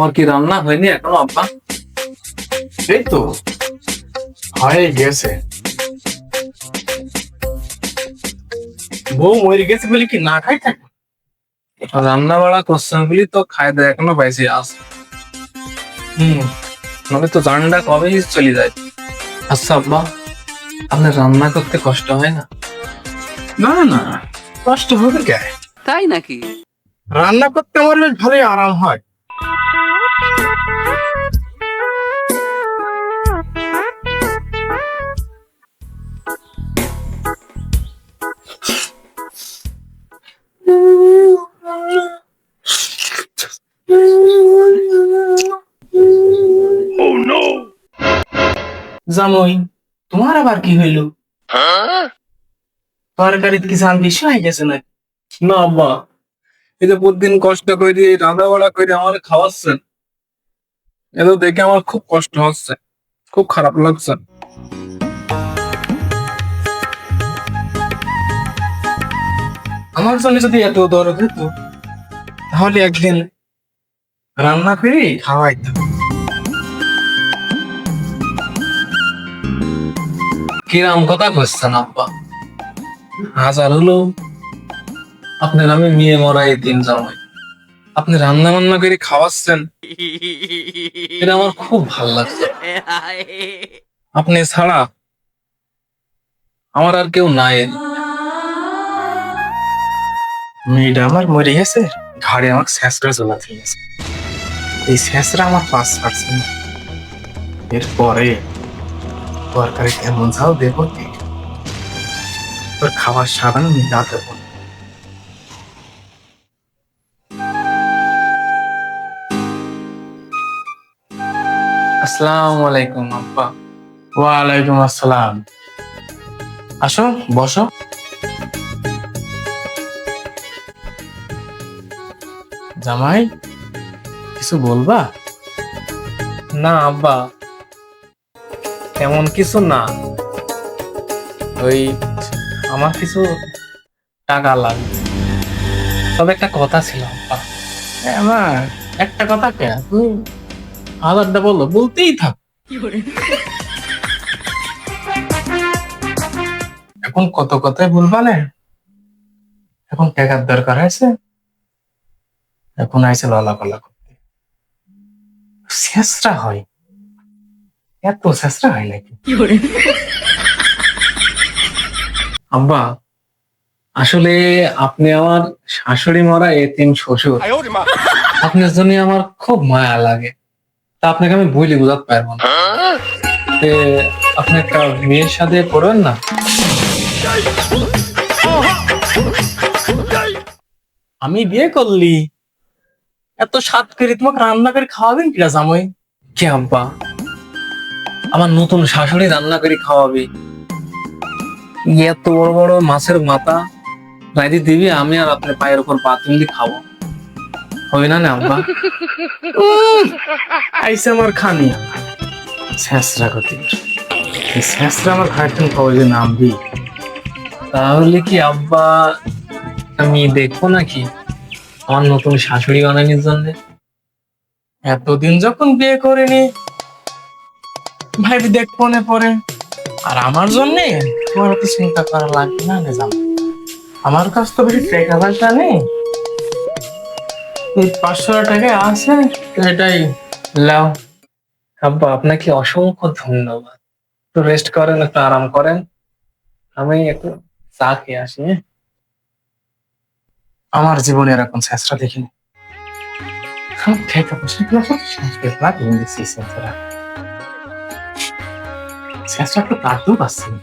খাবার কি রান্না হয়নি এখনো আব্বা? এই তো হয়ে গেছে। বউ মরে গেছে বলে কি না খাই থাকে? রান্না বাড়া করছেন বলি তো খাই দেয় এখনো পাইছি আস। নলে তো জানটা কবেই চলে যায়। আচ্ছা আব্বা, আপনার রান্না করতে কষ্ট হয় না? না না, কষ্ট হবে কে? তাই নাকি? রান্না করতে আমার বেশ ভালোই আরাম হয়। জামই, তোমার আবার কি হইল? তরকারিতে কি জাল বেশি হয়ে গেছে নাকি? না আব্বা, এই যে প্রতিদিন কষ্ট করে রান্না বাড়া করে আমার খাওয়াচ্ছেন, এটা দেখে আমার খুব কষ্ট হচ্ছে, খুব খারাপ লাগছে। আমার জন্য যদি এত দরদ হতো তাহলে একদিন রান্না করে খাওয়াইতাম। কিরাম কথা করছেন আব্বা? হাজার হলো আপনার আমি মেয়ে মরা এই দিন জামাই, আপনি রান্না বান্না করে খাওয়াচ্ছেন, এটা আমার খুব ভালো লাগছে। আপনি ছাড়া আমার আর কেউ নাই। মেয়েটা আমার মরে গেছে, ঘাড়ে আমার শেষরা জ্বলাতে গেছে। এই শেষরা আমার পাস ছাড়ছে না। এরপরে তরকারি কেমন ঝাল দেবো কি তোর খাবার সাবান মিলাতে দেবো। আসসালামু আলাইকুম আব্বা। ওয়ালাইকুম আসসালাম। আসো বসো। জামাই, কিছু বলবা? না আব্বা, তেমন কিছু না, ওই আমার কিছু টাকা লাগবে, তবে একটা কথা ছিল আব্বা। আমার একটা কথা কে, তুমি হাজারটা বলো, বলতেই থাক। এখন কত কথাই বলবা না, এখন টাকার দরকার আছে, এখন আইসে লালা পালা করতে। শেষরা হয়, এত শেষরা হয় নাকি? আব্বা, আসলে আপনি আমার শাশুড়ি মরা এতিম শ্বশুর, আপনার জন্য আমার খুব মায়া লাগে, তা আপনাকে আমি বইলে বোঝাতে পারবো না। তে আপনি একটা মেয়ের সাথে করবেন না? আমি বিয়ে করলি, এত স্বাদ করে তোমাকে রান্না করে খাওয়াবেন কিনা জামাই? কি আব্বা, আমার নতুন শাশুড়ি রান্না করে খাওয়াবে, এত বড় বড় মাছের মাথা রাইতে দিবি, আমি আর আপনার পায়ের উপর পা তুলি খাবো, হবে না না আব্বা? আইসে আমার খানিয়া শেষরা গতি, শেষরা আমার ঘাটন কবে নামবি? তাহলে কি আব্বা আমি দেখবো নাকি আমার নতুন শাশুড়ি বানানোর জন্য? এতদিন যখন বিয়ে করিনি ভাইবি দেখবো না পরে, আর আমার জন্য তোমার তো চিন্তা করা লাগবে না রে জামাই। আমার কাছ তো বেশি টাকা পয়সা নেই, এই 500 টাকা আছে, এটাই লাও। আব্বা আপনাকে অসংখ্য ধন্যবাদ, একটু রেস্ট করেন, একটু আরাম করেন, আমি একটু চা খেয়ে আসি। হ্যাঁ? আমার জীবনে এরকম শেষরা দেখিনি। সব টাকা পয়সা গুলো সব শেষ করে দিচ্ছি শেষরা, শেষরা একটু কাটতেও পারছি না।